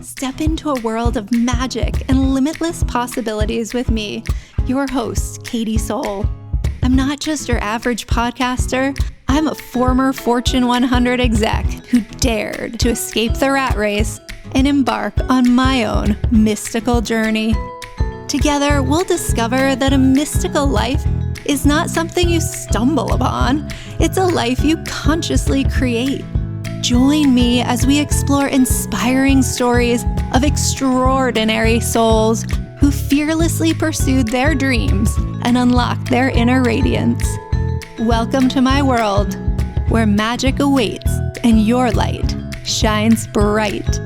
Step into a world of magic and limitless possibilities with me, your host, Katie Soul. I'm not just your average podcaster. I'm a former Fortune 100 exec who dared to escape the rat race and embark on my own mystical journey. Together, we'll discover that a mystical life is not something you stumble upon. It's a life you consciously create. Join me as we explore inspiring stories of extraordinary souls who fearlessly pursued their dreams and unlocked their inner radiance. Welcome to my world, where magic awaits and your light shines bright.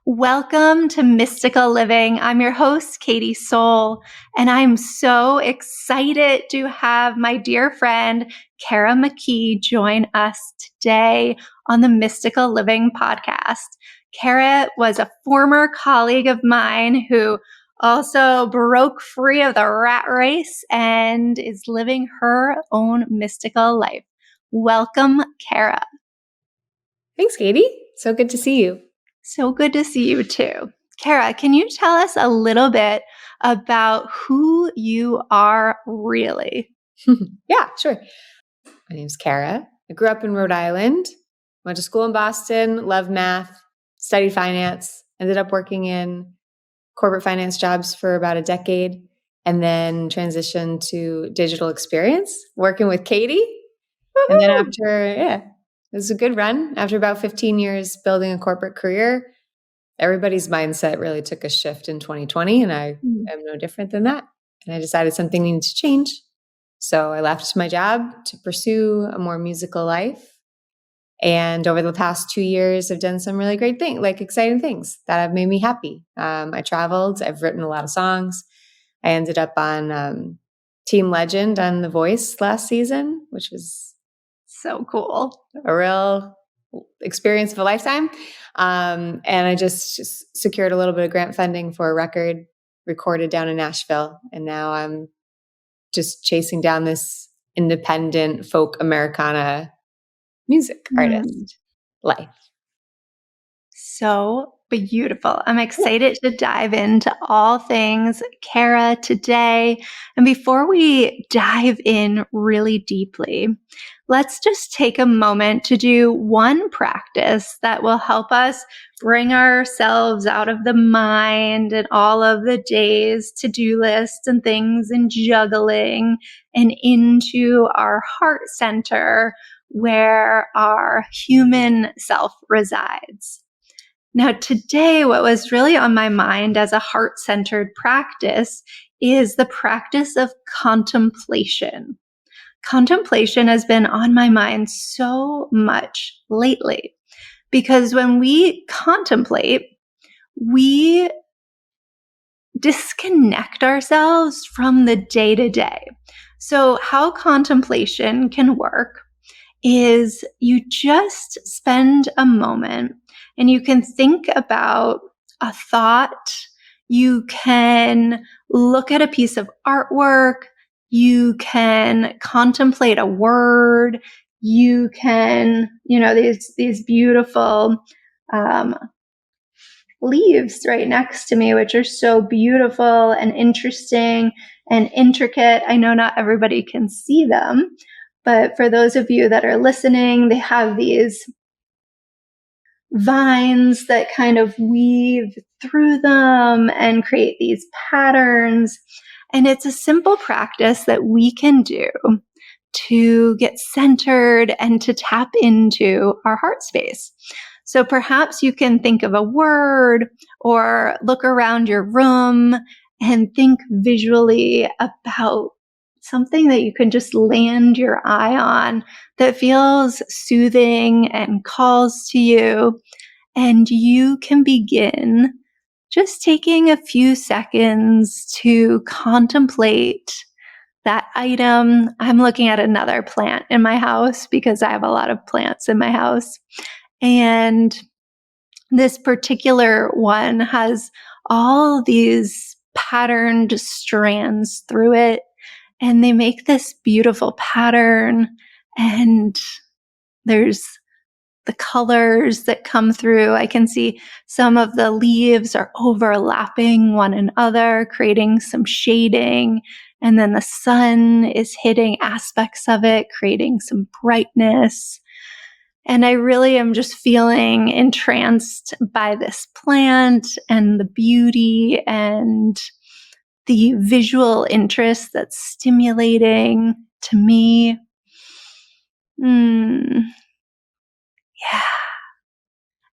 Welcome to Mystical Living. I'm your host, Katie Soul, and I'm so excited to have my dear friend, Kara McKee, join us today on the Mystical Living podcast. Kara was a former colleague of mine who also broke free of the rat race and is living her own mystical life. Welcome, Kara. Thanks, Katie. So good to see you. So good to see you too. Kara, can you tell us a little bit about who you are really? Yeah, sure. My name's Kara. I grew up in Rhode Island, went to school in Boston, loved math, studied finance, ended up working in corporate finance jobs for about a decade, and then transitioned to digital experience, working with Katie. Woo-hoo! And then it was a good run. After about 15 years building a corporate career, everybody's mindset really took a shift in 2020, and I am no different than that. And I decided something needed to change. So I left my job to pursue a more musical life. And over the past 2 years, I've done some really great things, like exciting things that have made me happy. I traveled. I've written a lot of songs. I ended up on Team Legend on The Voice last season, which was so cool. A real experience of a lifetime. And I just secured a little bit of grant funding for a record recorded down in Nashville. And now I'm just chasing down this independent folk Americana music artist life. So beautiful. I'm excited to dive into all things Kara today. And before we dive in really deeply, let's just take a moment to do one practice that will help us bring ourselves out of the mind and all of the day's to-do lists and things and juggling and into our heart center where our human self resides. Now, today, what was really on my mind as a heart-centered practice is the practice of contemplation. Contemplation has been on my mind so much lately because when we contemplate, we disconnect ourselves from the day-to-day. So how contemplation can work is you just spend a moment and you can think about a thought. You can look at a piece of artwork. You can contemplate a word. You can, these beautiful leaves right next to me, which are so beautiful and interesting and intricate. I know not everybody can see them, but for those of you that are listening, they have these vines that kind of weave through them and create these patterns. And it's a simple practice that we can do to get centered and to tap into our heart space. So perhaps you can think of a word or look around your room and think visually about something that you can just land your eye on that feels soothing and calls to you. And you can begin just taking a few seconds to contemplate that item. I'm looking at another plant in my house because I have a lot of plants in my house. And this particular one has all these patterned strands through it. and they make this beautiful pattern, and there's the colors that come through. I can see some of the leaves are overlapping one another, creating some shading. And then the sun is hitting aspects of it, creating some brightness. And I really am just feeling entranced by this plant and the beauty and the visual interest that's stimulating to me. Yeah.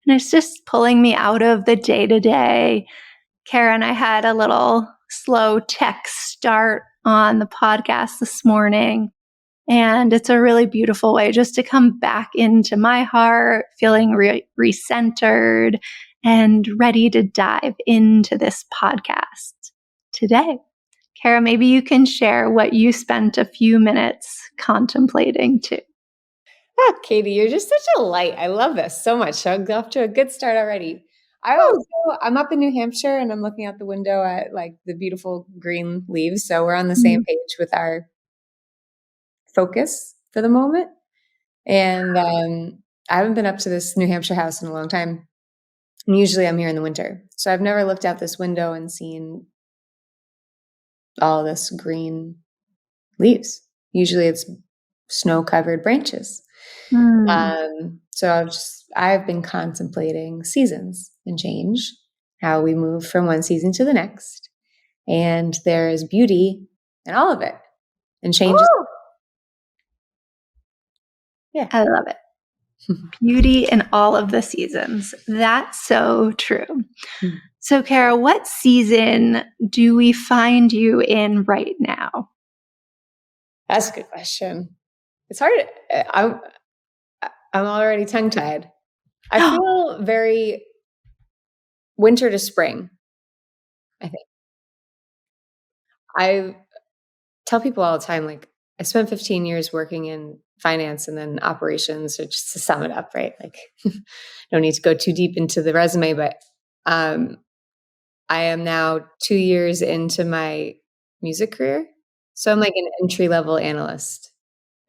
And it's just pulling me out of the day to day. Kara and I had a little slow tech start on the podcast this morning. And it's a really beautiful way just to come back into my heart, feeling recentered and ready to dive into this podcast today. Kara, maybe you can share what you spent a few minutes contemplating too. Ah, Katie, you're just such a light. I love this so much. So I'm off to a good start already. I'm up in New Hampshire and I'm looking out the window at like the beautiful green leaves. So we're on the same page with our focus for the moment. And I haven't been up to this New Hampshire house in a long time. And usually I'm here in the winter. So I've never looked out this window and seen all this green leaves. Usually it's snow-covered branches. So I've been contemplating seasons and change, how we move from one season to the next. And there is beauty in all of it. And change is, yeah. I love it. Beauty in all of the seasons. That's so true. So, Kara, what season do we find you in right now? That's a good question. It's hard. I'm already tongue-tied. I feel very winter to spring, I think. I tell people all the time, like, I spent 15 years working in finance and then operations, or just to sum it up, right? Like, no need to go too deep into the resume, but I am now 2 years into my music career. So I'm like an entry-level analyst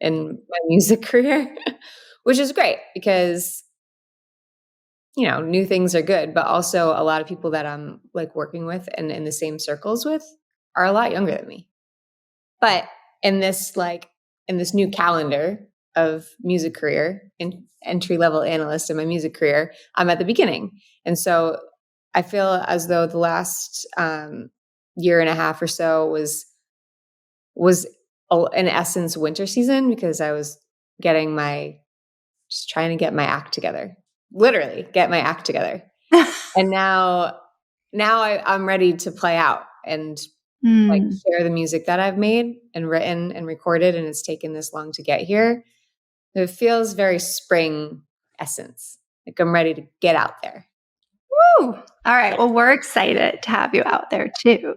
in my music career, which is great because, you know, new things are good, but also a lot of people that I'm like working with and in the same circles with are a lot younger than me. But in this new calendar of music career and entry-level analyst in my music career, I'm at the beginning. And so I feel as though the last year and a half or so was in essence winter season, because I was just trying to get my act together, literally get my act together. And now I'm ready to play out and like share the music that I've made and written and recorded, and it's taken this long to get here. It feels very spring essence. Like I'm ready to get out there. Woo! All right. Well, we're excited to have you out there too.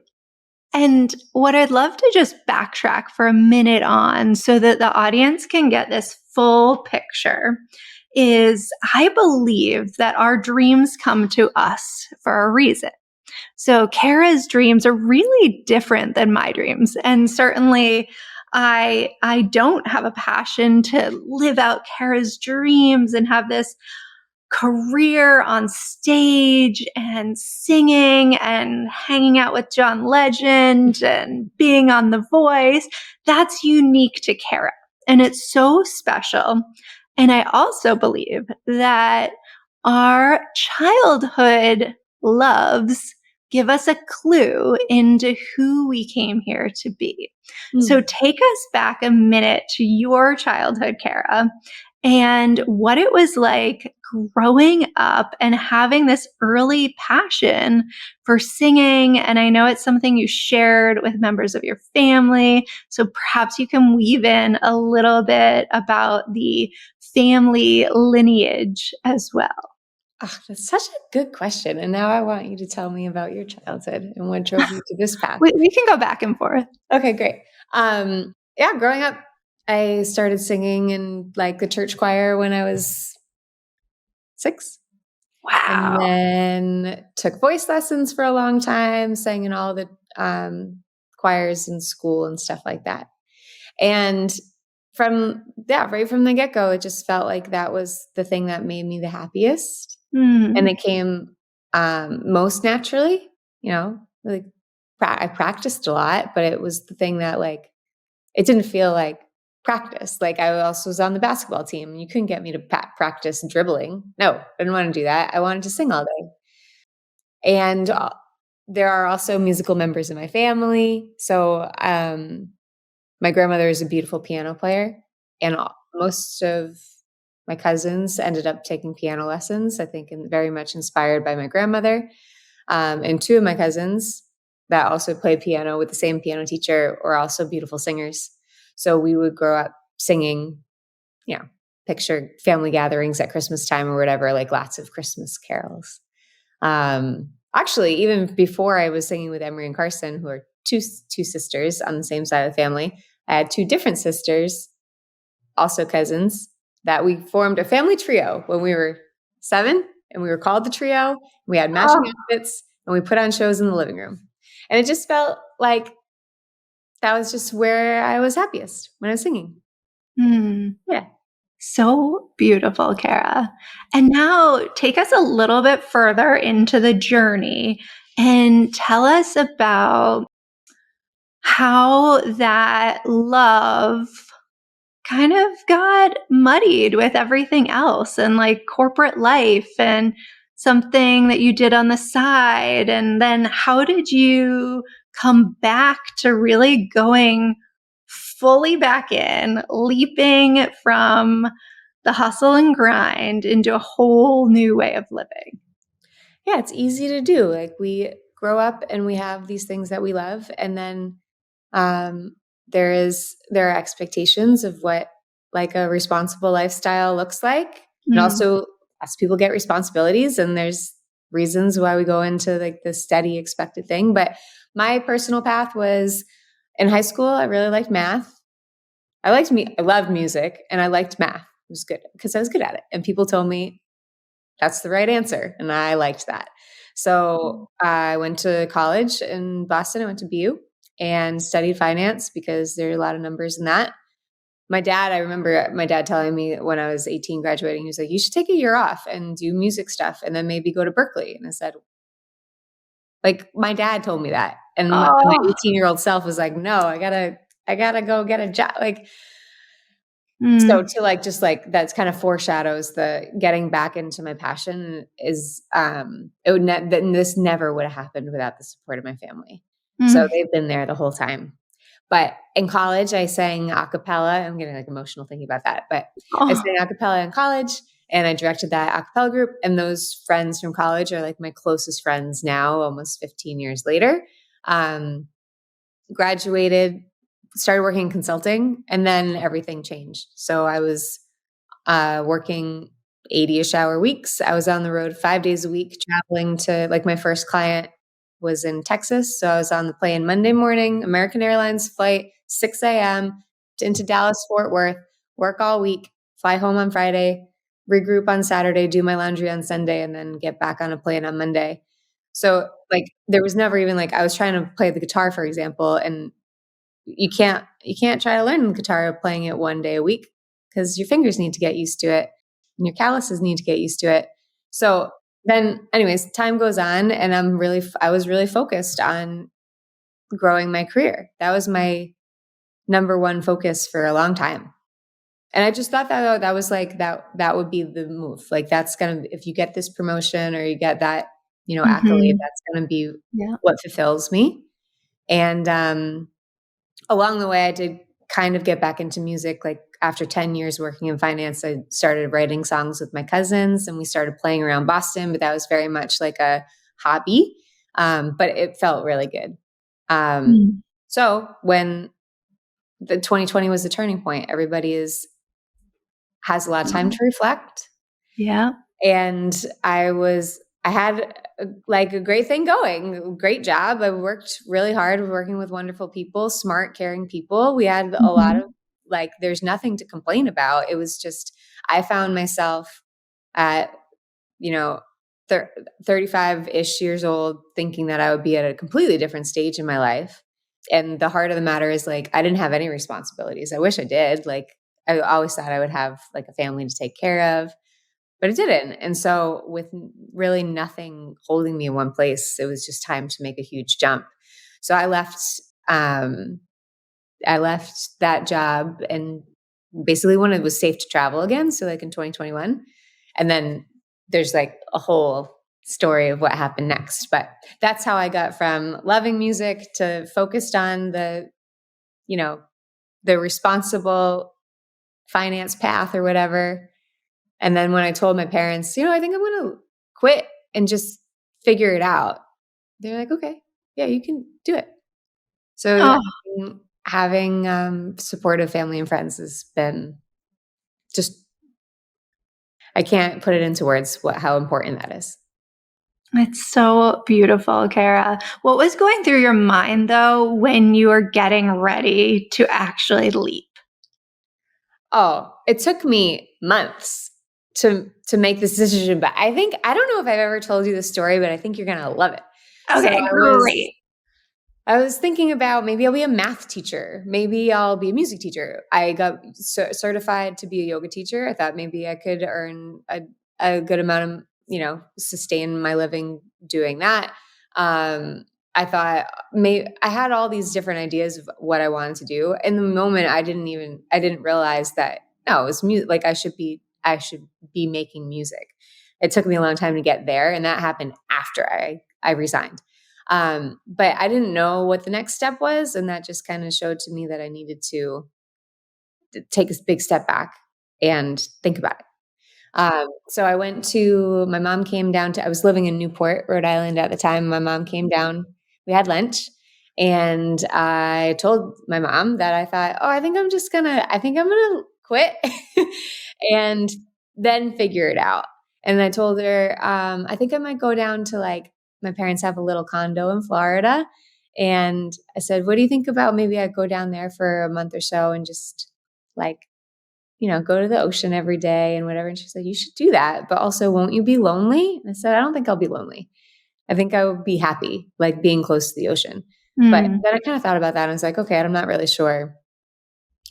And what I'd love to just backtrack for a minute on so that the audience can get this full picture is I believe that our dreams come to us for a reason. So Kara's dreams are really different than my dreams. And certainly I don't have a passion to live out Kara's dreams and have this career on stage and singing and hanging out with John Legend and being on The Voice. That's unique to Kara. And it's so special. And I also believe that our childhood loves give us a clue into who we came here to be. So take us back a minute to your childhood, Kara, and what it was like growing up and having this early passion for singing. And I know it's something you shared with members of your family. So perhaps you can weave in a little bit about the family lineage as well. Oh, that's such a good question. And now I want you to tell me about your childhood and what drove you to this path. We can go back and forth. Okay, great. Yeah, growing up, I started singing in like the church choir when I was 6. Wow. And then took voice lessons for a long time, sang in all the choirs in school and stuff like that. And right from the get-go, it just felt like that was the thing that made me the happiest. And it came most naturally, like I practiced a lot, but it was the thing that like, it didn't feel like practice. Like I also was on the basketball team. You couldn't get me to practice dribbling. No, I didn't want to do that. I wanted to sing all day. And there are also musical members in my family. So my grandmother is a beautiful piano player, and most of my cousins ended up taking piano lessons, I think, and very much inspired by my grandmother. And two of my cousins that also played piano with the same piano teacher were also beautiful singers. So we would grow up singing, picture family gatherings at Christmas time or whatever, like lots of Christmas carols. Actually, even before I was singing with Emery and Carson, who are two sisters on the same side of the family, I had two different sisters, also cousins, that we formed a family trio when we were 7, and we were called the trio. We had matching outfits, and we put on shows in the living room. And it just felt like that was just where I was happiest, when I was singing. Yeah. So beautiful, Kara. And now take us a little bit further into the journey and tell us about how that love kind of got muddied with everything else and like corporate life and something that you did on the side. And then how did you come back to really going fully back in, leaping from the hustle and grind into a whole new way of living? Yeah, it's easy to do. Like we grow up and we have these things that we love, and then there are expectations of what like a responsible lifestyle looks like. And also as people get responsibilities, and there's reasons why we go into like the steady expected thing. But my personal path was in high school, I really liked math. I loved music, and I liked math. It was good because I was good at it. And people told me that's the right answer. And I liked that. So I went to college in Boston. I went to BU and studied finance because there are a lot of numbers in that. I remember my dad telling me when I was 18 graduating, he was like, you should take a year off and do music stuff and then maybe go to Berkeley. And I said, like, my dad told me that. And my 18-year-old self was like, no, I gotta go get a job. Like, so to like, just like, that's kind of foreshadows the getting back into my passion is, this never would have happened without the support of my family. So they've been there the whole time. But in college, I sang a cappella. I'm getting like emotional thinking about that. But I sang a cappella in college, and I directed that a cappella group. And those friends from college are like my closest friends now, almost 15 years later. Graduated, started working in consulting, and then everything changed. So I was working 80-ish hour weeks. I was on the road 5 days a week, traveling to, like, my first client was in Texas. So I was on the plane Monday morning, American Airlines flight, 6 a.m. into Dallas, Fort Worth, work all week, fly home on Friday, regroup on Saturday, do my laundry on Sunday, and then get back on a plane on Monday. So like, there was never even like, I was trying to play the guitar, for example, and you can't try to learn the guitar playing it 1 day a week because your fingers need to get used to it and your calluses need to get used to it. So then anyways, time goes on, and I was really focused on growing my career. That was my number one focus for a long time. And I just thought that was like, that would be the move. Like, that's going to, if you get this promotion or you get that, accolade, that's going to be what fulfills me. And along the way, I did kind of get back into music. Like, after 10 years working in finance, I started writing songs with my cousins, and we started playing around Boston, but that was very much like a hobby. But it felt really good. So when the 2020 was the turning point, everybody has a lot of time to reflect. Yeah. And I had like a great thing going, great job. I worked really hard working with wonderful people, smart, caring people. We had a lot of, like, there's nothing to complain about. It was just, I found myself at, 35-ish years old, thinking that I would be at a completely different stage in my life. And the heart of the matter is like, I didn't have any responsibilities. I wish I did. Like, I always thought I would have like a family to take care of, but it didn't. And so with really nothing holding me in one place, it was just time to make a huge jump. So I left that job and basically when it was safe to travel again. So like in 2021, and then there's like a whole story of what happened next. But that's how I got from loving music to focused on the responsible finance path or whatever. And then when I told my parents, I think I'm going to quit and just figure it out, they're like, okay, yeah, you can do it. So having supportive family and friends has been just, I can't put it into words how important that is. It's so beautiful, Kara. What was going through your mind, though, when you were getting ready to actually leap? Oh, it took me months to make this decision. But I don't know if I've ever told you the story, but I think you're going to love it. Okay, so great. I was thinking about maybe I'll be a math teacher. Maybe I'll be a music teacher. I got certified to be a yoga teacher. I thought maybe I could earn a good amount of, sustain my living doing that. I thought I had all these different ideas of what I wanted to do. In the moment, I didn't realize that, no, it was music. Like I should be making music. It took me a long time to get there. And that happened after I resigned. But I didn't know what the next step was. And that just kind of showed to me that I needed to take a big step back and think about it. So my mom came down I was living in Newport, Rhode Island at the time. My mom came down, we had lunch, and I told my mom that I thought, I think I'm going to quit and then figure it out. And I told her, I think I might go down to my parents have a little condo in Florida. And I said, what do you think about maybe I go down there for a month or so and just go to the ocean every day and whatever. And she said, you should do that. But also, won't you be lonely? And I said, I don't think I'll be lonely. I think I would be happy, being close to the ocean. But then I kind of thought about that and I was like, okay, I'm not really sure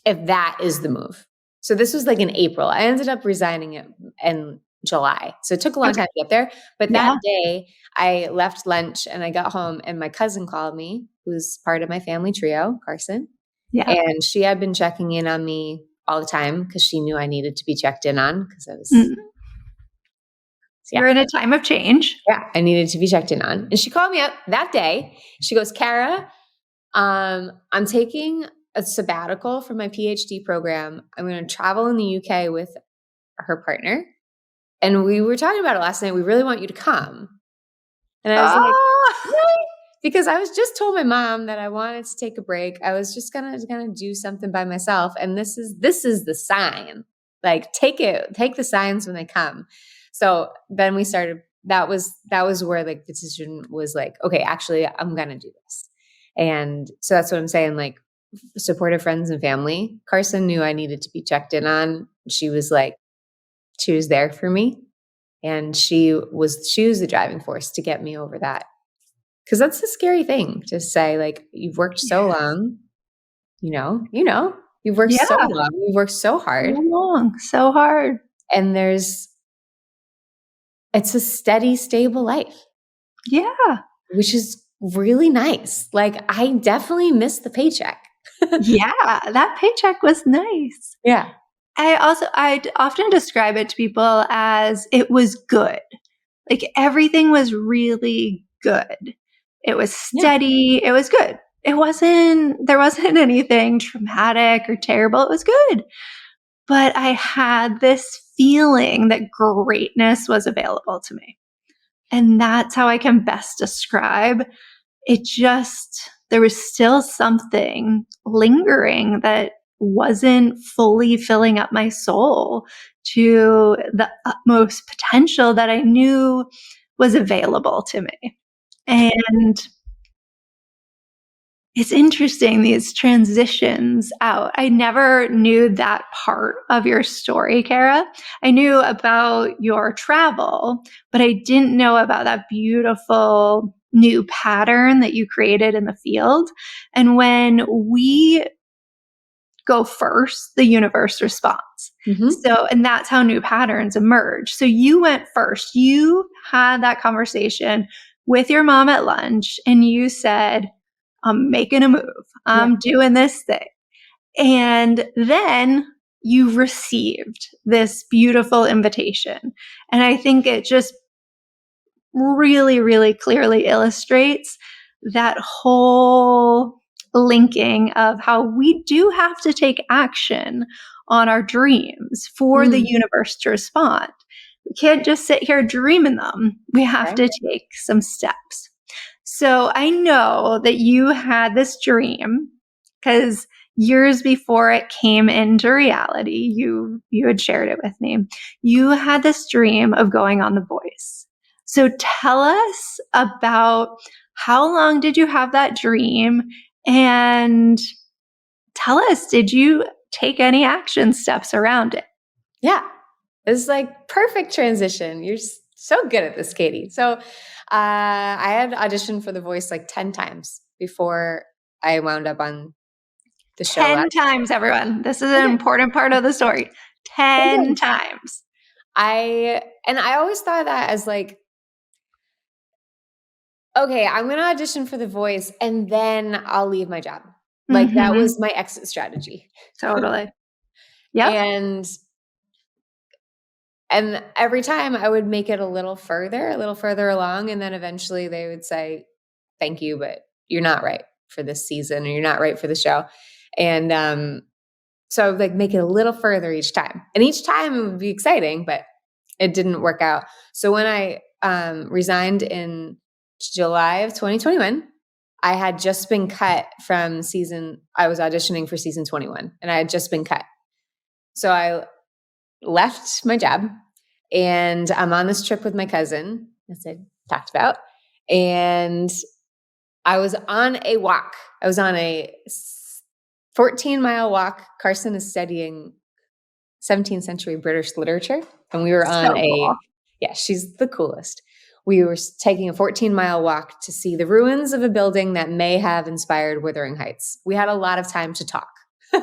if that is the move. So this was in April. I ended up resigning in July. So it took a long time to get there. But that day I left lunch and I got home and my cousin called me, who's part of my family trio, Carson. Yeah. And she had been checking in on me all the time because she knew I needed to be checked in on because I was You're in a time of change. Yeah, I needed to be checked in on. And she called me up that day. She goes, Kara, I'm taking a sabbatical from my PhD program. I'm going to travel in the UK with her partner. And we were talking about it last night. We really want you to come. And I was like, really? Because I was just told my mom that I wanted to take a break. I was just gonna do something by myself. And this is the sign. Take the signs when they come. So then we started, that was where the decision was okay, actually I'm gonna do this. And so that's what I'm saying, supportive friends and family. Carson knew I needed to be checked in on. She was there for me. And she was the driving force to get me over that. Because that's a scary thing to say, you've worked so long, you've worked so long, you've worked so hard. So long, so hard. And it's a steady, stable life. Yeah. Which is really nice. I definitely miss the paycheck. Yeah, that paycheck was nice. Yeah. I'd often describe it to people as it was good. Everything was really good. It was steady. Yeah. It was good. There wasn't anything traumatic or terrible. It was good. But I had this feeling that greatness was available to me. And that's how I can best describe it. There was still something lingering that wasn't fully filling up my soul to the utmost potential that I knew was available to me. And it's interesting, these transitions out. I never knew that part of your story, Kara. I knew about your travel, but I didn't know about that beautiful new pattern that you created in the field. And when we go first, the universe responds. So, and that's how new patterns emerge. So you went first. You had that conversation with your mom at lunch and you said, I'm making a move. I'm doing this thing. And then you received this beautiful invitation. And I think it just really, really clearly illustrates that whole linking of how we do have to take action on our dreams for the universe to respond. We can't just sit here dreaming them. We have to take some steps. So I know that you had this dream because years before it came into reality, you had shared it with me. You had this dream of going on The Voice. So tell us about how long did you have that dream, and tell us, did you take any action steps around it? Yeah, it's like perfect transition. You're so good at this, Katie. So I had auditioned for The Voice like 10 times before I wound up on the show. 10 times, everyone. This is an important part of the story. 10 times. I always thought that as like, okay, I'm going to audition for The Voice and then I'll leave my job. Like that was my exit strategy. Totally. Yeah. And every time I would make it a little further along. And then eventually they would say, thank you, but you're not right for this season, or you're not right for the show. And so I would like make it a little further each time. And each time it would be exciting, but it didn't work out. So when I resigned in July of 2021, I had just been cut from I was auditioning for season 21 and I had just been cut. So I left my job and I'm on this trip with my cousin, as I talked about. And I was on a walk. I was on a 14-mile walk. Carson is studying 17th century British literature. And we were on she's the coolest. We were taking a 14-mile walk to see the ruins of a building that may have inspired Wuthering Heights. We had a lot of time to talk. We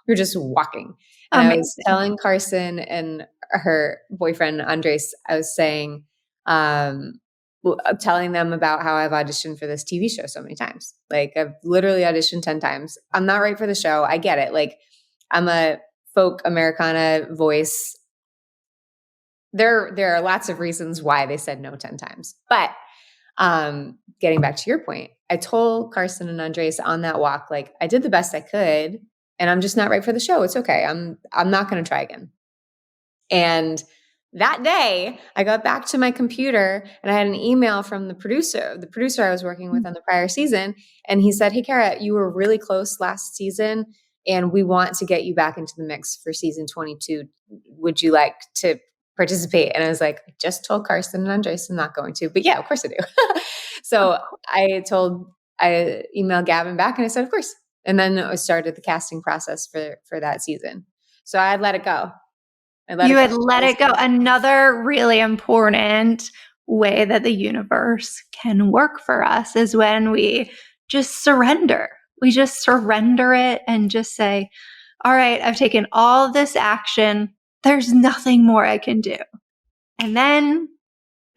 were just walking. And I was telling Carson and her boyfriend, Andres, I was saying, telling them about how I've auditioned for this TV show so many times. Like I've literally auditioned 10 times. I'm not right for the show. I get it. Like I'm a folk Americana voice. There are lots of reasons why they said no 10 times. But getting back to your point, I told Carson and Andres on that walk, like I did the best I could and I'm just not right for the show. It's okay. I'm not going to try again. And that day I got back to my computer and I had an email from the producer I was working with on the prior season. And he said, hey, Kara, you were really close last season and we want to get you back into the mix for season 22. Would you like to participate? And I was like, I just told Carson and Andres I'm not going to, but yeah, of course I do. So I emailed Gavin back and I said, of course. And then I started the casting process for that season. So I had let it go. You had let it go. Another really important way that the universe can work for us is when we just surrender. We just surrender it and just say, all right, I've taken all of this action. There's nothing more I can do. And then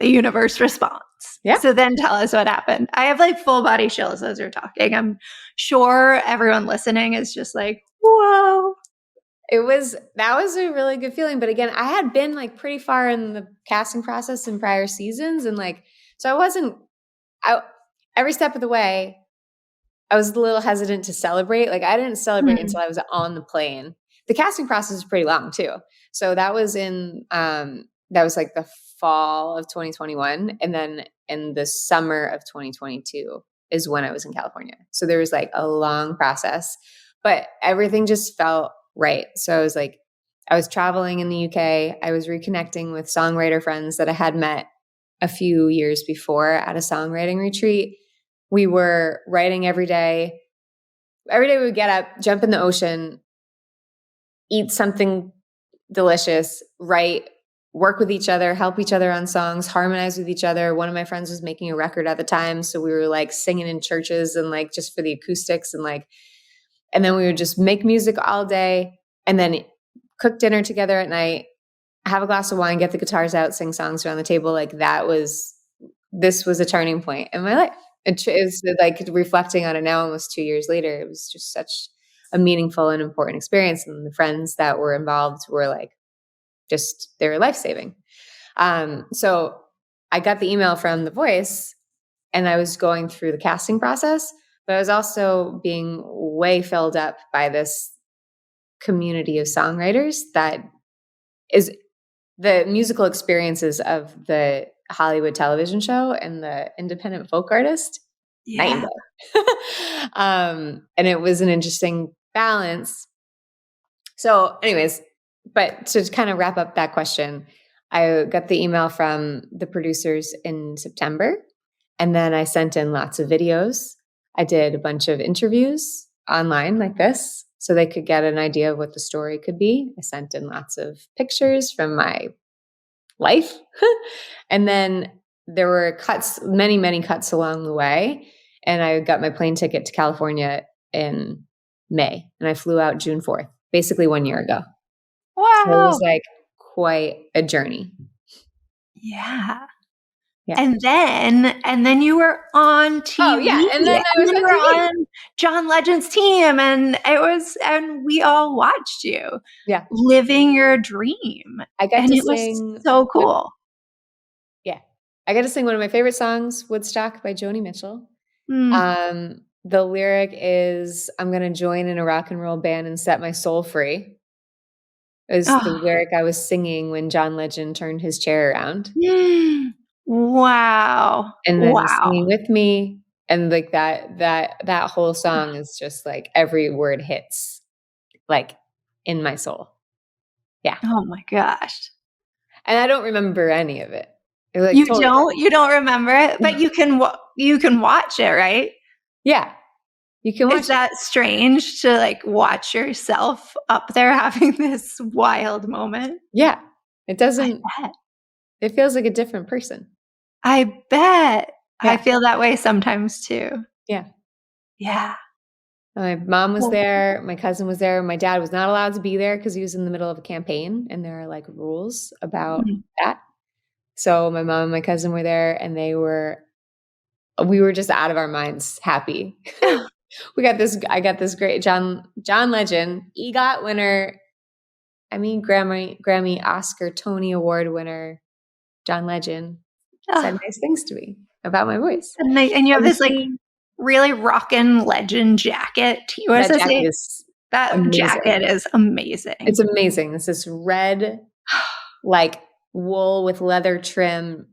the universe responds. Yeah. So then tell us what happened. I have like full body chills as you're talking. I'm sure everyone listening is just like, whoa. That was a really good feeling. But again, I had been like pretty far in the casting process in prior seasons. And like, so every step of the way, I was a little hesitant to celebrate. Like I didn't celebrate until I was on the plane. The casting process is pretty long too. So that was that was like the fall of 2021. And then in the summer of 2022 is when I was in California. So there was like a long process, but everything just felt right. So I was traveling in the UK. I was reconnecting with songwriter friends that I had met a few years before at a songwriting retreat. We were writing every day. Every day we would get up, jump in the ocean, eat something delicious, write work with each other, help each other on songs, harmonize with each other. One of my friends was making a record at the time. So we were like singing in churches and like just for the acoustics and then we would just make music all day and then cook dinner together at night, have a glass of wine, get the guitars out, sing songs around the table. Like this was a turning point in my life. It is like reflecting on it now, almost 2 years later, it was just such a meaningful and important experience. And the friends that were involved were like, they were life-saving. So I got the email from The Voice and I was going through the casting process, but I was also being way filled up by this community of songwriters that is the musical experiences of the Hollywood television show and the independent folk artist. Night and day. And it was an interesting balance. So anyways, but to kind of wrap up that question, I got the email from the producers in September, and then I sent in lots of videos. I did a bunch of interviews online like this so they could get an idea of what the story could be. I sent in lots of pictures from my life. And then there were cuts, many, many cuts along the way. And I got my plane ticket to California in May, and I flew out June 4th, basically 1 year ago. Wow. So it was like quite a journey. Yeah. And then you were on TV. Oh yeah. And then I was you were on John Legend's team, and we all watched you. Yeah. Living your dream. I got to sing. It was so cool. I got to sing one of my favorite songs, Woodstock by Joni Mitchell. The lyric is, I'm going to join in a rock and roll band and set my soul free. It was the lyric I was singing when John Legend turned his chair around. Wow. And then singing with me. And like that whole song is just like every word hits like in my soul. Yeah. Oh my gosh. And I don't remember any of it. Like, you don't remember it, but you can watch it, right? Yeah. You can watch. Is that strange to like watch yourself up there having this wild moment? Yeah. It doesn't. It feels like a different person. I bet. Yeah. I feel that way sometimes too. Yeah. Yeah. My mom was there. My cousin was there. My dad was not allowed to be there because he was in the middle of a campaign, and there are like rules about that. So my mom and my cousin were there, and we were just out of our minds happy. I got this great John Legend, EGOT winner. I mean, Grammy, Oscar, Tony Award winner, John Legend said nice things to me about my voice. And you have this like really rockin' Legend jacket. That jacket is amazing. It's amazing. It's this red, like wool with leather trim,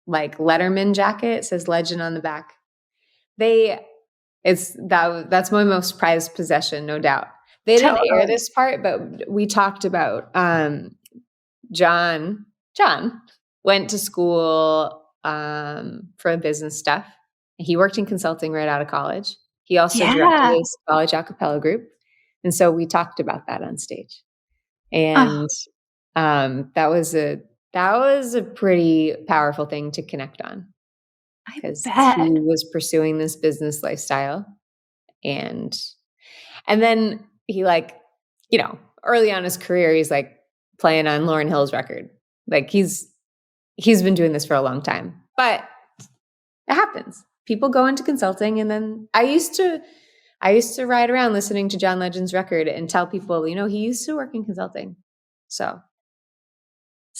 like Letterman jacket. It says Legend on the back. That's my most prized possession, no doubt. They didn't air this part, but we talked about John went to school for business stuff. He worked in consulting right out of college. He also directed his college a cappella group. And so we talked about that on stage. And that was a pretty powerful thing to connect on. Because he was pursuing this business lifestyle. And then he early on in his career, he's like playing on Lauryn Hill's record. Like he's been doing this for a long time, but it happens. People go into consulting, and then I used to ride around listening to John Legend's record and tell people, he used to work in consulting. So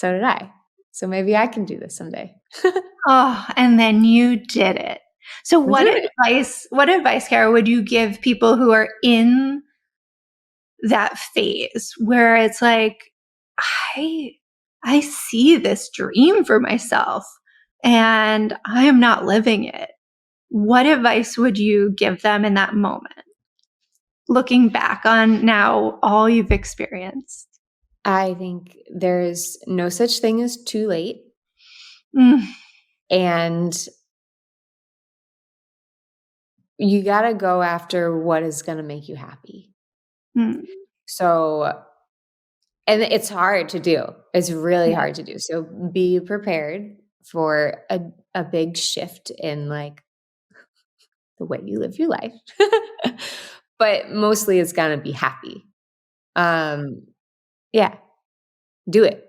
did I. So maybe I can do this someday. And then you did it. So what advice, Kara, would you give people who are in that phase where it's like, I see this dream for myself and I am not living it? What advice would you give them in that moment? Looking back on now all you've experienced. I think there's no such thing as too late. And you got to go after what is going to make you happy. So And it's hard to do. It's really hard to do. So be prepared for a big shift in like the way you live your life. But mostly it's gonna be happy. Yeah, do it.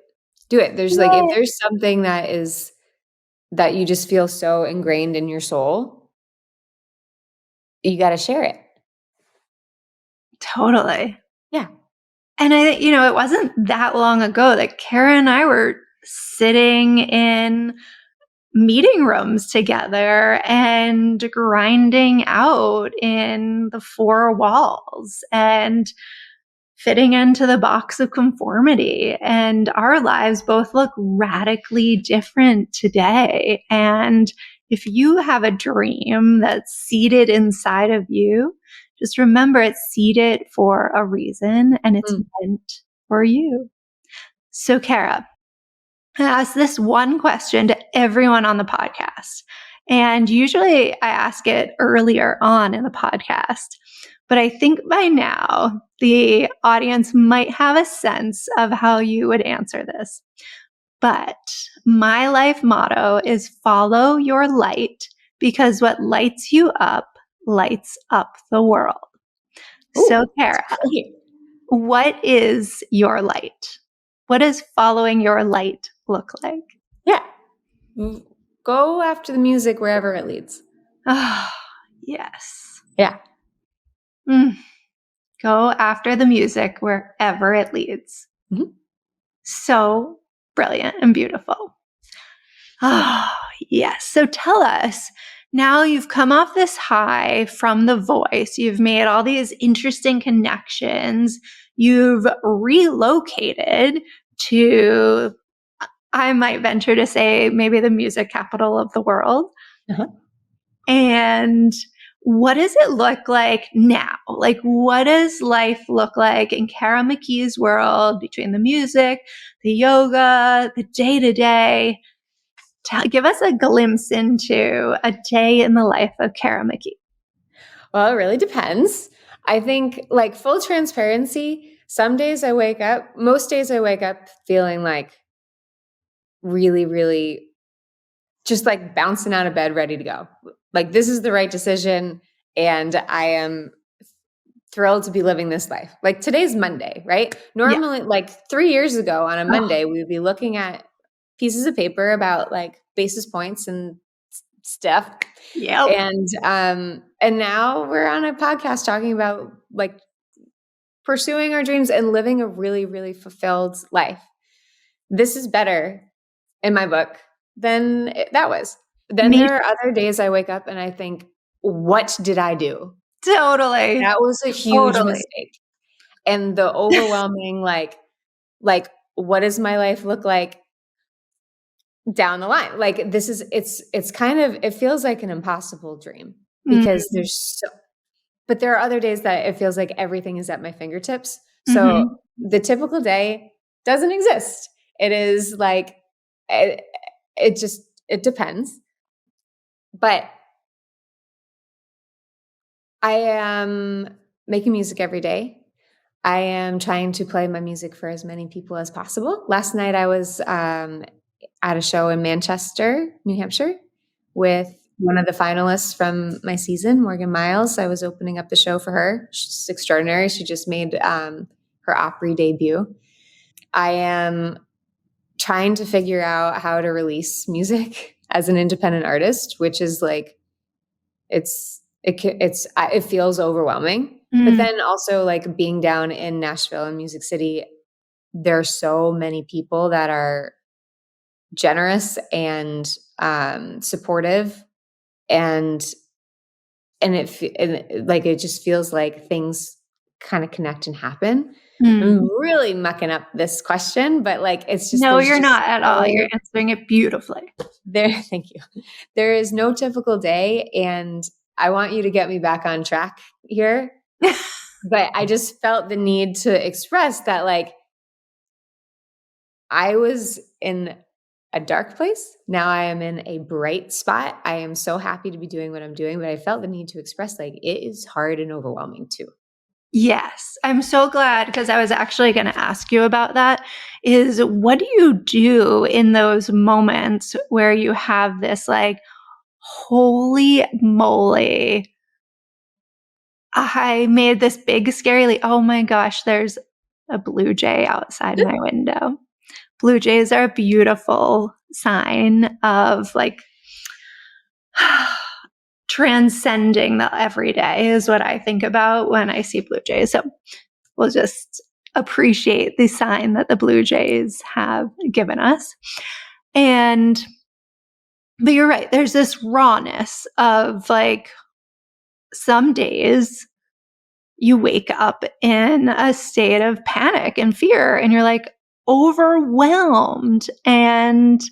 Do it. There's like if there's something that you just feel so ingrained in your soul, you gotta share it. Totally. Yeah. And it wasn't that long ago that Kara and I were sitting in meeting rooms together and grinding out in the four walls and fitting into the box of conformity. And our lives both look radically different today. And if you have a dream that's seated inside of you, just remember it's seated for a reason and it's meant for you. So, Kara, I ask this one question to everyone on the podcast. And usually I ask it earlier on in the podcast. But I think by now the audience might have a sense of how you would answer this. But my life motto is follow your light because what lights you up lights up the world. Ooh, so, Kara, what is your light? What does following your light look like? Yeah. Go after the music wherever it leads. Oh, yes. Yeah. Go after the music wherever it leads. Mm-hmm. So brilliant and beautiful. Oh, yes. So tell us, now you've come off this high from the voice. You've made all these interesting connections. You've relocated to, I might venture to say, maybe the music capital of the world. Uh-huh. And what does it look like now? Like, what does life look like in Kara McKee's world between the music, the yoga, the day-to-day? Give us a glimpse into a day in the life of Kara McKee. Well, it really depends. I think, like, full transparency, most days I wake up feeling like really, really just like bouncing out of bed, ready to go. Like, this is the right decision. And I am thrilled to be living this life. Like, today's Monday, right? Normally, like 3 years ago on a Monday, we would be looking at pieces of paper about like basis points and stuff. Yep. And now we're on a podcast talking about like pursuing our dreams and living a really, really fulfilled life. This is better in my book than that was. Then there are other days I wake up and I think, what did I do? Totally. That was a huge mistake. And the overwhelming, like, what does my life look like down the line? Like, it's kind of, it feels like an impossible dream because but there are other days that it feels like everything is at my fingertips. So the typical day doesn't exist. It is like, it depends. But I am making music every day. I am trying to play my music for as many people as possible. Last night I was at a show in Manchester, New Hampshire, with one of the finalists from my season, Morgan Miles. I was opening up the show for her. She's extraordinary. She just made her Opry debut. I am trying to figure out how to release music as an independent artist, which is like, it feels overwhelming. But then also, like, being down in Nashville and Music City, there are so many people that are generous and supportive, and it just feels like things kind of connect and happen. I'm really mucking up this question, but like, it's just, no, you're not at all. You're answering it beautifully. Thank you. There is no typical day, and I want you to get me back on track here. But I just felt the need to express that, like, I was in a dark place. Now I am in a bright spot. I am so happy to be doing what I'm doing, but I felt the need to express, like, it is hard and overwhelming too. Yes. I'm so glad, because I was actually going to ask you about that, is what do you do in those moments where you have this like, holy moly, I made this big scary, oh my gosh, there's a blue jay outside my window. Blue jays are a beautiful sign of like transcending the everyday is what I think about when I see blue jays. So we'll just appreciate the sign that the blue jays have given us. But you're right, there's this rawness of like, some days you wake up in a state of panic and fear and you're like overwhelmed. And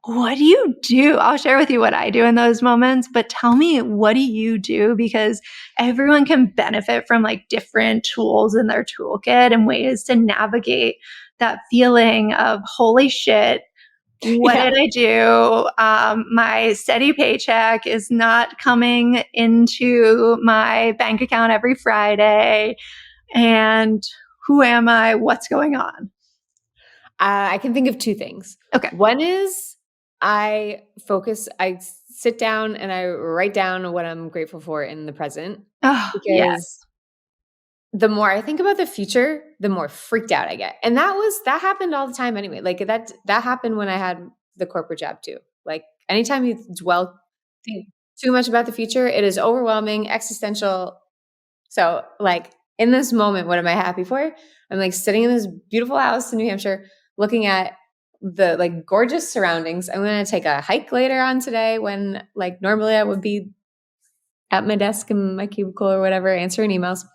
what do you do? I'll share with you what I do in those moments, but tell me, what do you do? Because everyone can benefit from like different tools in their toolkit and ways to navigate that feeling of, holy shit, what did I do? My steady paycheck is not coming into my bank account every Friday. And who am I? What's going on? I can think of two things. Okay. One is I sit down and I write down what I'm grateful for in the present. Oh, because yes. the more I think about the future, the more freaked out I get. And that happened all the time anyway. Like that happened when I had the corporate job too. Like anytime you think too much about the future, it is overwhelming, existential. So like in this moment, what am I happy for? I'm like sitting in this beautiful house in New Hampshire, looking at the like gorgeous surroundings. I'm going to take a hike later on today when like normally I would be at my desk in my cubicle or whatever, answering emails.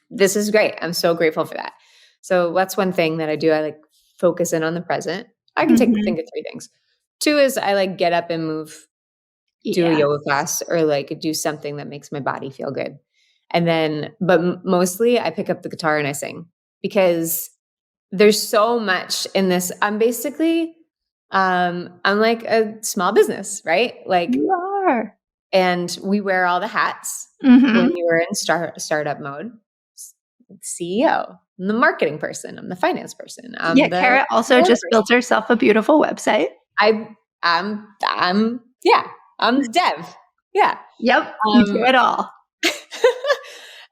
This is great. I'm so grateful for that. So that's one thing that I do. I like focus in on the present. I can think of 3 things. 2 is I like get up and move, do a yoga class or like do something that makes my body feel good. And then, but mostly I pick up the guitar and I sing because there's so much in this. I'm basically, I'm like a small business, right? Like You are. and we wear all the hats when you were in startup mode. CEO, I'm the marketing person, I'm the finance person. Kara also just built herself a beautiful website. I'm dev. Yeah. Yep. You do it all.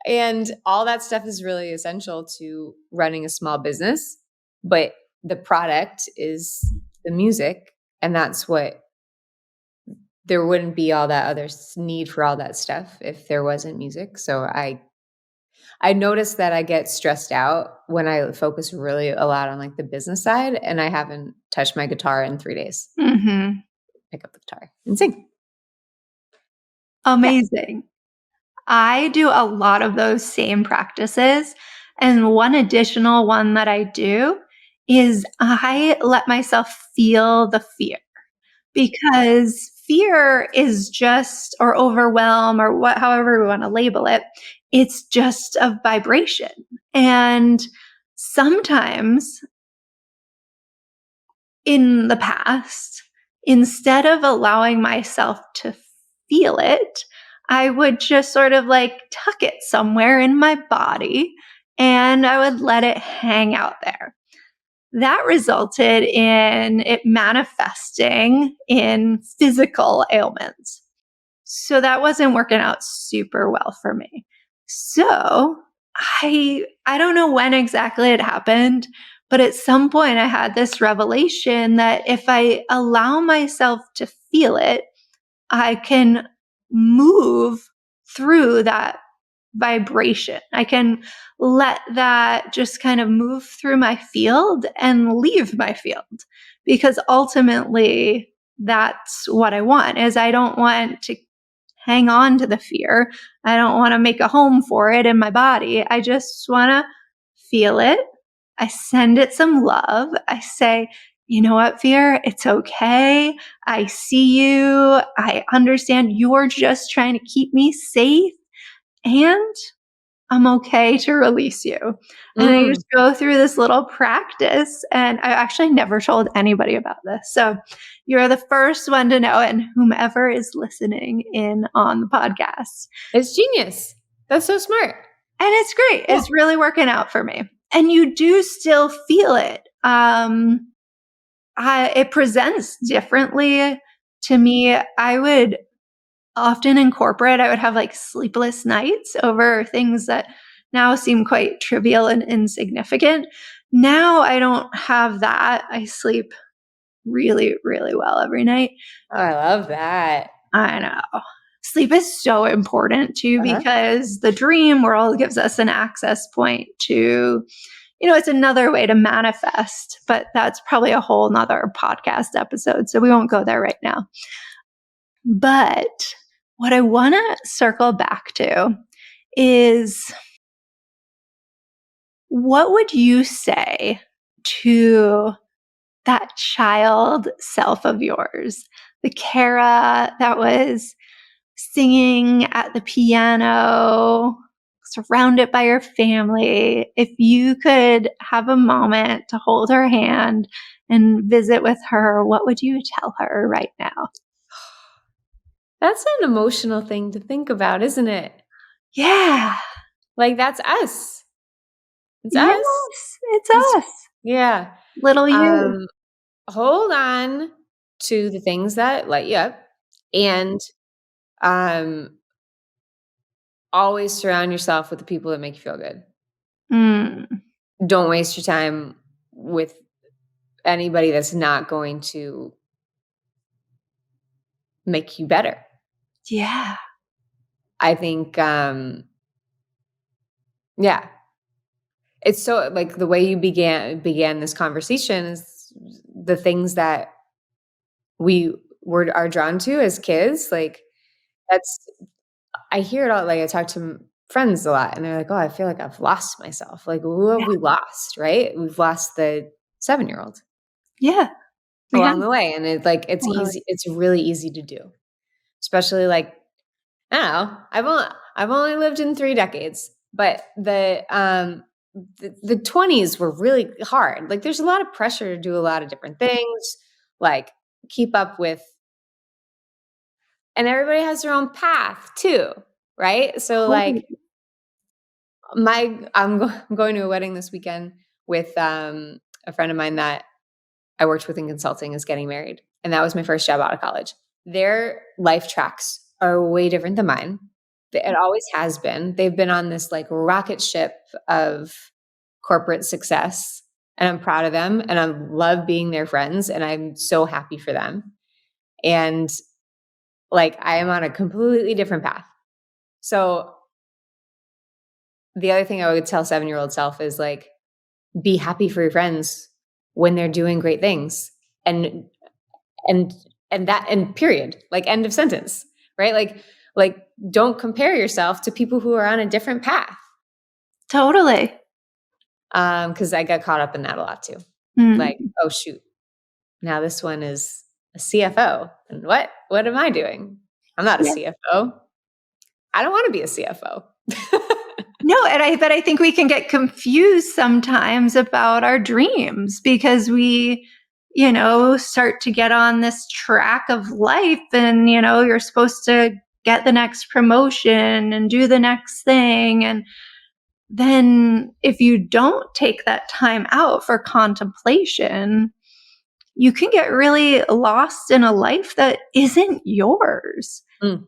And all that stuff is really essential to running a small business, but the product is the music. And that's what there wouldn't be all that other need for all that stuff if there wasn't music. So I noticed that I get stressed out when I focus really a lot on like the business side and I haven't touched my guitar in 3 days. Pick up the guitar and sing. Amazing. Yeah. I do a lot of those same practices. And one additional one that I do is I let myself feel the fear, because fear is just, or overwhelm, or however we want to label it, it's just a vibration. And sometimes in the past, instead of allowing myself to feel it, I would just sort of like tuck it somewhere in my body and I would let it hang out there. That resulted in it manifesting in physical ailments. So that wasn't working out super well for me. So I don't know when exactly it happened, but at some point I had this revelation that if I allow myself to feel it, I can move through that vibration. I can let that just kind of move through my field and leave my field, because ultimately that's what I want. Is I don't want to hang on to the fear. I don't want to make a home for it in my body. I just want to feel it. I send it some love. I say, you know what, fear? It's okay. I see you. I understand you're just trying to keep me safe, and I'm okay to release you. And I just go through this little practice, and I actually never told anybody about this. So you're the first one to know, and whomever is listening in on the podcast. It's genius. That's so smart. And it's great. Yeah. It's really working out for me. And you do still feel it. It presents differently to me. I would often incorporate, I would have like sleepless nights over things that now seem quite trivial and insignificant. Now I don't have that. I sleep really, really well every night. Oh, I love that. I know. Sleep is so important too, because the dream world gives us an access point to, it's another way to manifest, but that's probably a whole nother podcast episode. So we won't go there right now. But what I want to circle back to is, what would you say to that child self of yours? The Kara that was singing at the piano, surrounded by her family. If you could have a moment to hold her hand and visit with her, what would you tell her right now? That's an emotional thing to think about, isn't it? Yeah. Like, that's us. It's yes, us. it's us. Yeah. Little you. Hold on to the things that light you up, and always surround yourself with the people that make you feel good. Don't waste your time with anybody that's not going to make you better. Yeah. I think, yeah. It's so, like, the way you began this conversation is the things that we are drawn to as kids. Like, I hear it all. Like, I talk to friends a lot, and they're like, "Oh, I feel like I've lost myself." Like, who have we lost? Right? We've lost the 7-year-old. Yeah. Along the way, and it's Totally. easy. It's really easy to do, especially, like, I don't know. I've only lived in 3 decades, but the 20s were really hard. Like, there's a lot of pressure to do a lot of different things, like keep up with, and everybody has their own path too, right? So, like, I'm going to a wedding this weekend with a friend of mine that I worked with in consulting is getting married, and that was my first job out of college. Their life tracks are way different than mine. It always has been. They've been on this, like, rocket ship of corporate success, and I'm proud of them, and I love being their friends, and I'm so happy for them. And, like, I am on a completely different path. So the other thing I would tell 7-year-old self is, like, be happy for your friends when they're doing great things, and period, like, end of sentence, right? Like, don't compare yourself to people who are on a different path. Totally. Because I got caught up in that a lot too. Like, oh shoot, now this one is a CFO, and what am I doing? I'm not a CFO. I don't want to be a CFO. No, but I think we can get confused sometimes about our dreams, because we, start to get on this track of life, and, you're supposed to get the next promotion and do the next thing. And then if you don't take that time out for contemplation, you can get really lost in a life that isn't yours.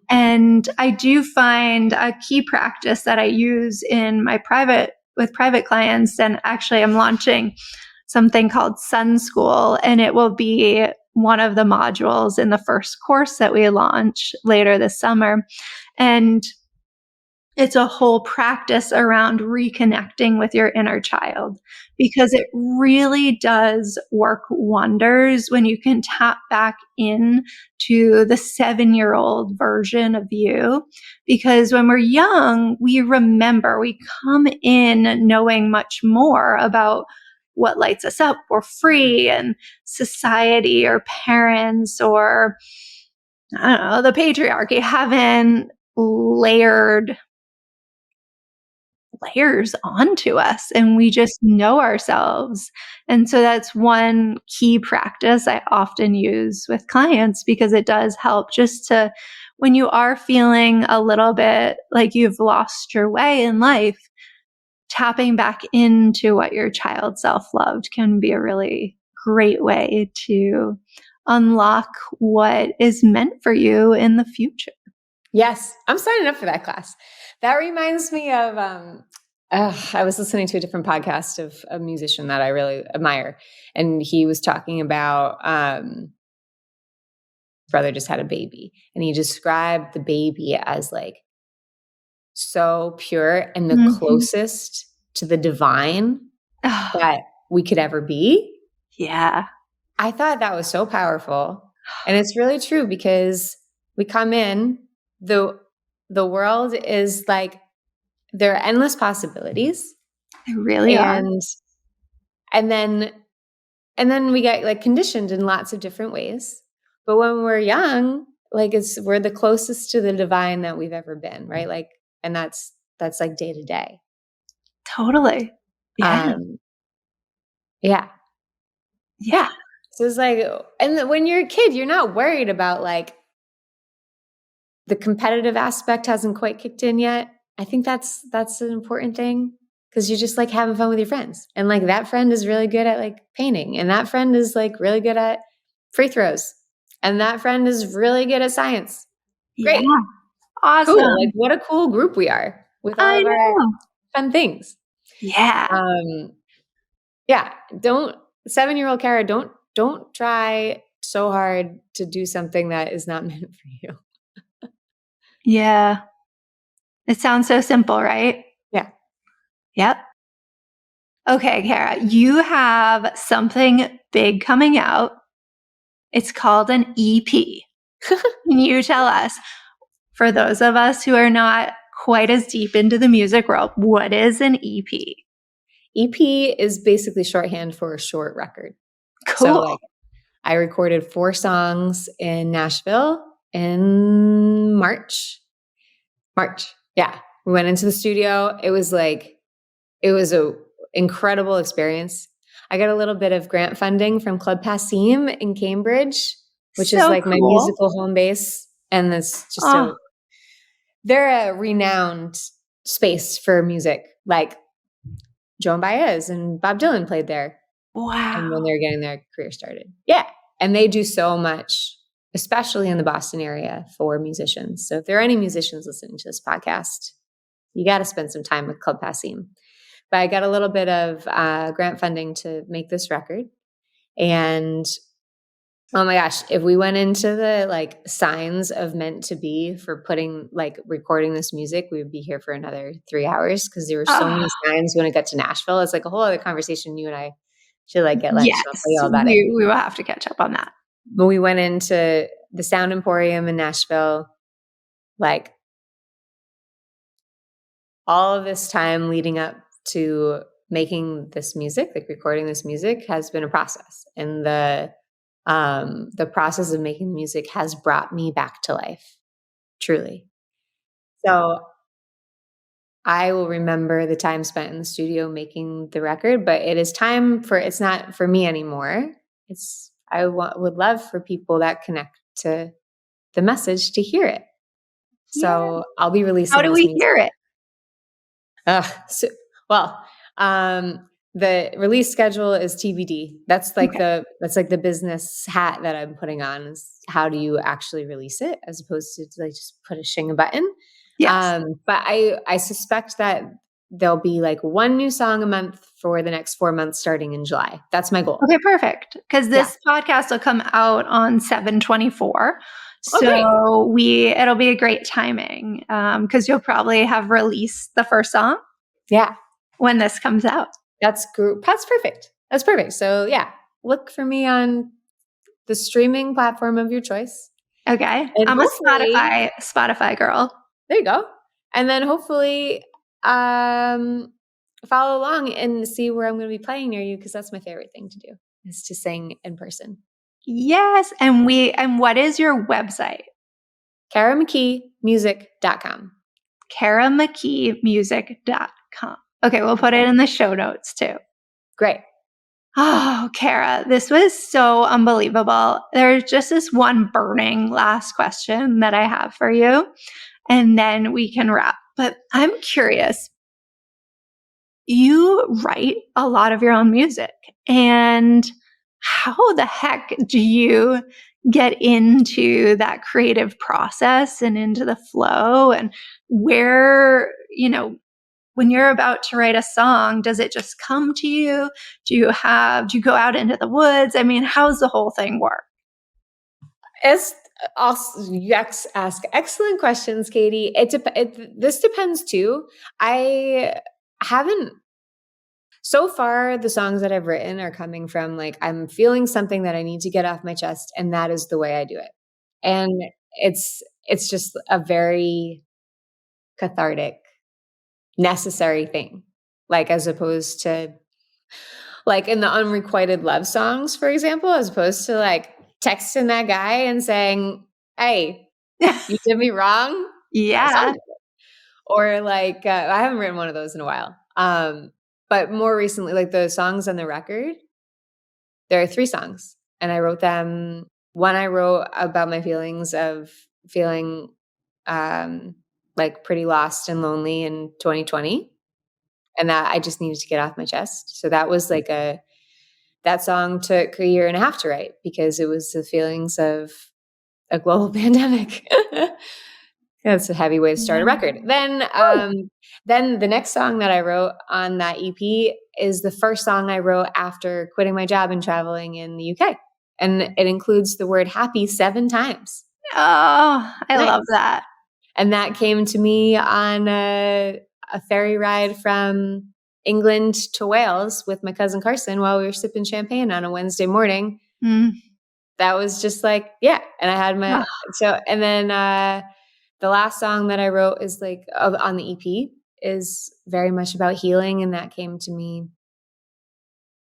And I do find a key practice that I use with private clients. And actually, I'm launching something called Sun School, and it will be one of the modules in the first course that we launch later this summer. And it's a whole practice around reconnecting with your inner child, because it really does work wonders when you can tap back in to the 7-year-old version of you. Because when we're young, we come in knowing much more about what lights us up. We're free, and society or parents or, I don't know, the patriarchy haven't layers onto us, and we just know ourselves. And so that's one key practice I often use with clients, because it does help just to, when you are feeling a little bit like you've lost your way in life, tapping back into what your child self loved can be a really great way to unlock what is meant for you in the future. Yes, I'm signing up for that class. That reminds me of, I was listening to a different podcast of a musician that I really admire. And he was talking about, his brother just had a baby, and he described the baby as like so pure and the closest to the divine that we could ever be. Yeah. I thought that was so powerful. And it's really true, because we come in, the world is like, there are endless possibilities. They really are. And then we get like conditioned in lots of different ways. But when we're young, like we're the closest to the divine that we've ever been, right? Like, and that's like day to day. Totally. Yeah. Yeah. So it's like, and when you're a kid, you're not worried about like the competitive aspect hasn't quite kicked in yet. I think that's an important thing, because you're just like having fun with your friends. And like that friend is really good at like painting, and that friend is like really good at free throws, and that friend is really good at science. Great. Yeah. Awesome. Cool. Like what a cool group we are with all of our fun things. Yeah. Yeah. 7-year-old Kara, don't try so hard to do something that is not meant for you. Yeah. It sounds so simple, right? Yeah. Yep. Okay, Kara, you have something big coming out. It's called an EP. Can you tell us, for those of us who are not quite as deep into the music world, what is an EP? EP is basically shorthand for a short record. Cool. So like, I recorded 4 songs in Nashville in March. Yeah. We went into the studio. It was a incredible experience. I got a little bit of grant funding from Club Passim in Cambridge, which is like my musical home base. And it's just they're a renowned space for music. Like Joan Baez and Bob Dylan played there. Wow. And when they're getting their career started. Yeah. And they do so much, especially in the Boston area, for musicians. So if there are any musicians listening to this podcast, you got to spend some time with Club Passim. But I got a little bit of grant funding to make this record. And oh my gosh, if we went into the like signs of meant to be for recording this music, we would be here for another 3 hours, because there were so many signs when it got to Nashville. It's like a whole other conversation. You and I should like get lunch. Yes, I'll tell you all about it. We will have to catch up on that. But we went into the Sound Emporium in Nashville, like all of this time leading up to making this music, like recording this music, has been a process. And the process of making music has brought me back to life, truly. So I will remember the time spent in the studio making the record, but it's not for me anymore. Would love for people that connect to the message to hear it. So I'll be releasing. How do we hear it? The release schedule is TBD. That's like the business hat that I'm putting on, is how do you actually release it, as opposed to like just pushing a button. Yes. But I suspect that there'll be like 1 new song a month for the next 4 months starting in July. That's my goal. Okay, perfect. Because this podcast will come out on 7/24. So it'll be a great timing, because you'll probably have released the first song. Yeah. When this comes out. That's perfect. That's perfect. So yeah, look for me on the streaming platform of your choice. Okay. And I'm a Spotify girl. There you go. And then hopefully follow along and see where I'm going to be playing near you, because that's my favorite thing to do, is to sing in person. Yes. And what is your website? KaraMcKeemusic.com. KaraMcKeemusic.com. Okay, we'll put it in the show notes too. Great. Oh, Kara, this was so unbelievable. There's just this one burning last question that I have for you, and then we can wrap. But I'm curious, you write a lot of your own music, and how the heck do you get into that creative process and into the flow? And where, when you're about to write a song, does it just come to you? Do you go out into the woods? I mean, how's the whole thing work? It's also, you ask excellent questions, Katie. This depends too. I haven't, so far, the songs that I've written are coming from like, I'm feeling something that I need to get off my chest, and that is the way I do it. And it's just a very cathartic, necessary thing. Like, as opposed to like in the unrequited love songs, for example, as opposed to like texting that guy and saying, "Hey, you did me wrong." That Yeah. song. Or like, I haven't written one of those in a while. But more recently, like the songs on the record, there are 3 songs, and I wrote them. One I wrote about my feelings of feeling like pretty lost and lonely in 2020, and that I just needed to get off my chest. So that was like that song took a year and a half to write because it was the feelings of a global pandemic. That's a heavy way to start a record. Then the next song that I wrote on that EP is the first song I wrote after quitting my job and traveling in the UK. And it includes the word happy 7 times. Oh, I Nice. love that. And that came to me on a ferry ride from England to Wales with my cousin Carson while we were sipping champagne on a Wednesday morning. Mm. That was just like, yeah. And I had my, Oh. and then the last song that I wrote is like on the EP is very much about healing. And that came to me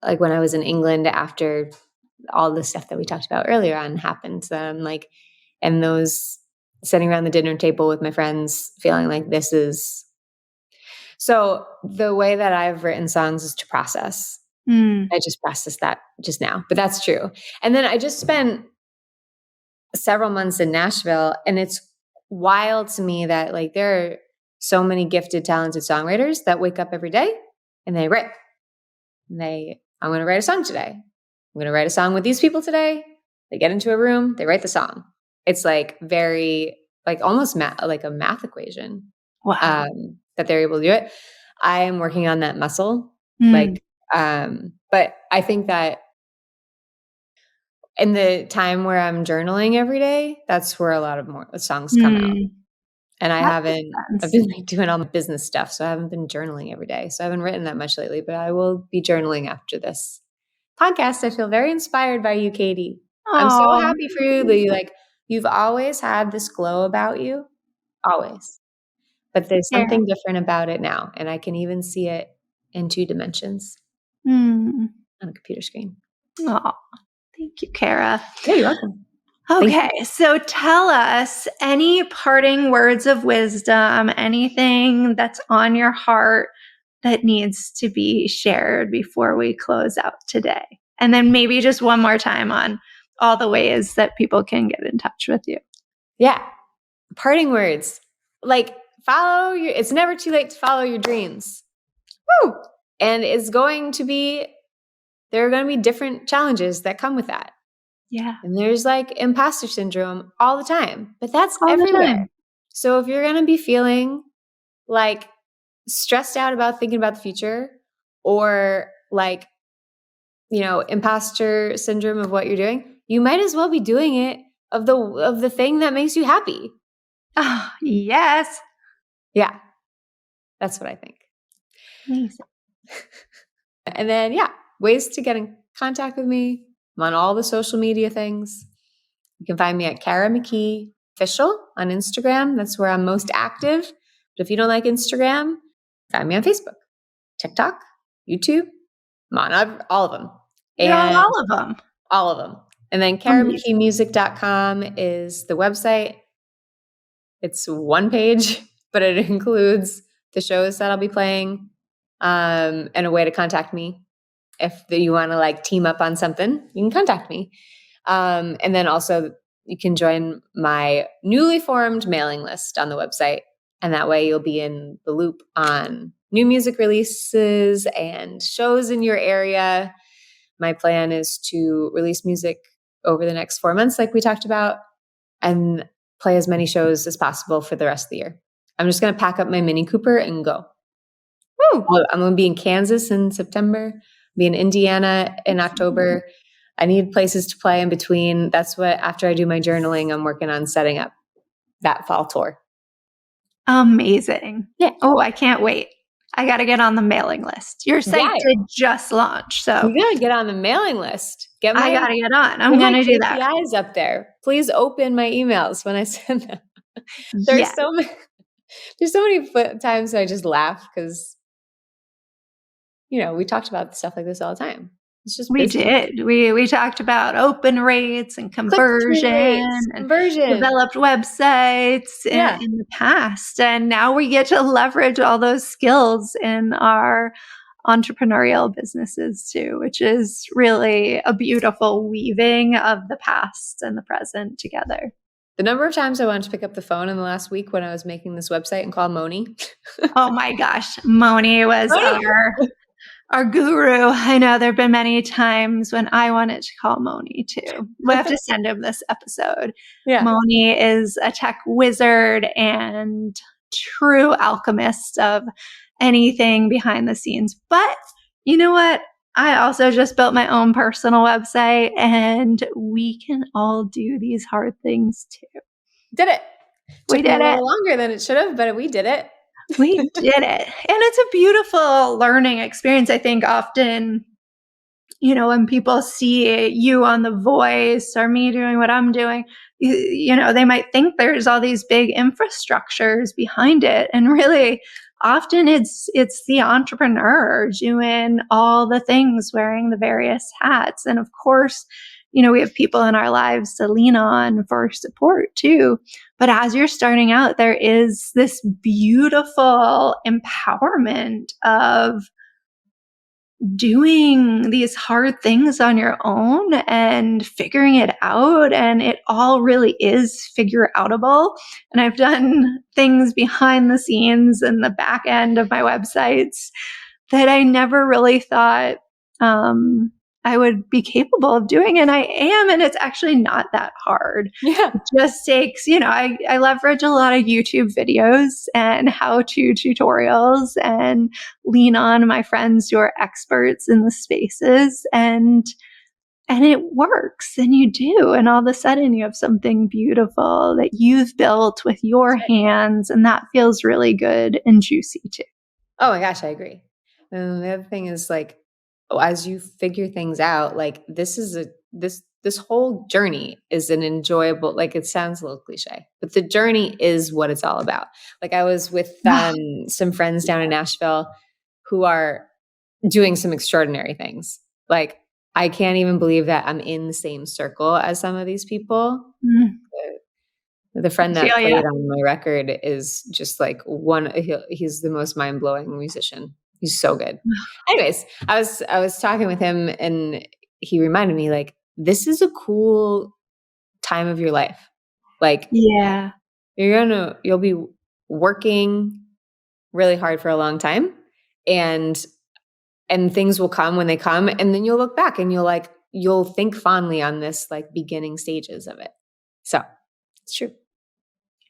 like when I was in England after all the stuff that we talked about earlier on happened. So I'm like, and those sitting around the dinner table with my friends feeling like this is. So the way that I've written songs is to process. I just processed that just now, but that's true. And then I just spent several months in Nashville, and it's wild to me that like there are so many gifted, talented songwriters that wake up every day and they write. And I'm going to write a song today. I'm going to write a song with these people today. They get into a room, they write the song. It's like very, like almost like a math equation. Wow. That they're able to do it. I am working on that muscle. But I think that in the time where I'm journaling every day, that's where a lot of more songs come out. And I've been like doing all my business stuff, so I haven't been journaling every day. So I haven't written that much lately, but I will be journaling after this podcast. I feel very inspired by you, Katie. I'm so happy for you that you've always had this glow about you, always. But there's something different about it now, and I can even see it in 2 dimensions on a computer screen. Oh, thank you, Kara. Yeah, you're welcome. Okay, so tell us any parting words of wisdom, anything that's on your heart that needs to be shared before we close out today. And then maybe just one more time on all the ways that people can get in touch with you. Yeah. Parting words. Like it's never too late to follow your dreams. Woo! And there are going to be different challenges that come with that. Yeah. And there's like imposter syndrome all the time, but that's everywhere. So if you're going to be feeling like stressed out about thinking about the future or like, imposter syndrome of what you're doing, you might as well be doing it of the thing that makes you happy. Oh, yes. Yeah. That's what I think. Amazing. And then, ways to get in contact with me. I'm on all the social media things. You can find me at Kara McKee Official on Instagram. That's where I'm most active. But if you don't like Instagram, find me on Facebook, TikTok, YouTube. I'm on all of them. You're on all of them. All of them. And then KaraMcKeemusic.com is the website. It's one page, but it includes the shows that I'll be playing and a way to contact me. if you want to like team up on something, you can contact me. And then also you can join my newly formed mailing list on the website. And that way you'll be in the loop on new music releases and shows in your area. My plan is to release music over the next 4 months, like we talked about, and play as many shows as possible for the rest of the year. I'm just going to pack up my Mini Cooper and go. Woo. I'm going to be in Kansas in September, be in Indiana in October. I need places to play in between. That's what, after I do my journaling, I'm working on setting up that fall tour. Amazing. Yeah. Oh, I can't wait. I got to get on the mailing list. Your site did just launch, so you got to get on the mailing list. I got to get on. I'm going to do that. KPIs up there. Please open my emails when I send them. There's so many times I just laugh because, we talked about stuff like this all the time. It's just we did. We talked about open rates and conversion and developed websites in the past. And now we get to leverage all those skills in our entrepreneurial businesses too, which is really a beautiful weaving of the past and the present together. The number of times I wanted to pick up the phone in the last week when I was making this website and call Moni. Oh my gosh. Moni was our guru. I know there have been many times when I wanted to call Moni too. We'll have to send him this episode. Yeah. Moni is a tech wizard and true alchemist of anything behind the scenes. But you know what? I also just built my own personal website, and we can all do these hard things too. Did it. Took me a little longer than it should have, but we did it. We did it. And it's a beautiful learning experience. I think often, when people see you on The Voice or me doing what I'm doing, they might think there's all these big infrastructures behind it. And really, often it's the entrepreneur doing all the things, wearing the various hats. And of course, we have people in our lives to lean on for support too. But as you're starting out, there is this beautiful empowerment of doing these hard things on your own and figuring it out. And it all really is figure outable. And I've done things behind the scenes and the back end of my websites that I never really thought I would be capable of doing. And I am, and it's actually not that hard. Yeah. It just takes, I leverage a lot of YouTube videos and how-to tutorials and lean on my friends who are experts in the spaces, and it works, and you do. And all of a sudden you have something beautiful that you've built with your hands, and that feels really good and juicy too. Oh my gosh, I agree. And the other thing is as you figure things out, this whole journey is an enjoyable, it sounds a little cliche, but the journey is what it's all about. I was with some friends down in Nashville who are doing some extraordinary things. I can't even believe that I'm in the same circle as some of these people. Mm-hmm. The friend that played on my record is just he's the most mind-blowing musician. He's so good. Anyways, I was talking with him, and he reminded me, this is a cool time of your life. You'll be working really hard for a long time, and things will come when they come, and then you'll look back and you'll think fondly on this beginning stages of it. So it's true.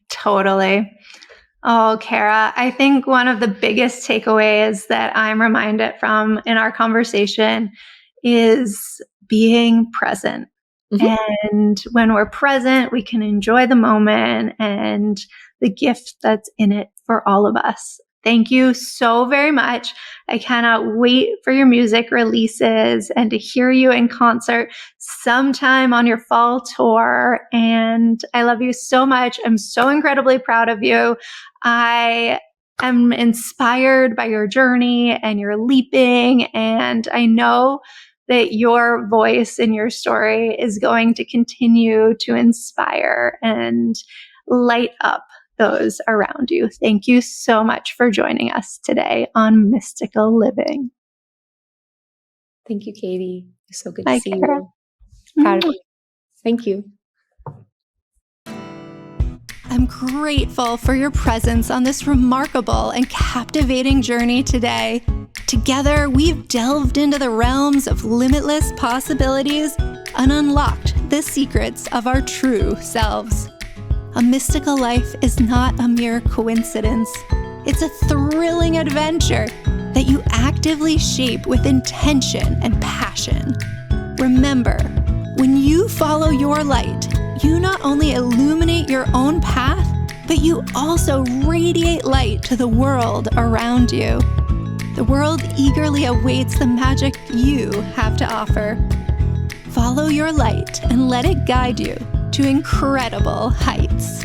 Totally. Oh, Kara, I think one of the biggest takeaways that I'm reminded from in our conversation is being present. Mm-hmm. And when we're present, we can enjoy the moment and the gift that's in it for all of us. Thank you so very much. I cannot wait for your music releases and to hear you in concert sometime on your fall tour. And I love you so much. I'm so incredibly proud of you. I am inspired by your journey and your leaping. And I know that your voice and your story is going to continue to inspire and light up those around you. Thank you so much for joining us today on Mystical Living. Thank you, Katie. It's so good Bye, to see Kara. you. Proud of you. Thank you. I'm grateful for your presence on this remarkable and captivating journey today. Together, we've delved into the realms of limitless possibilities and unlocked the secrets of our true selves. A mystical life is not a mere coincidence. It's a thrilling adventure that you actively shape with intention and passion. Remember, when you follow your light, you not only illuminate your own path, but you also radiate light to the world around you. The world eagerly awaits the magic you have to offer. Follow your light and let it guide you to incredible heights.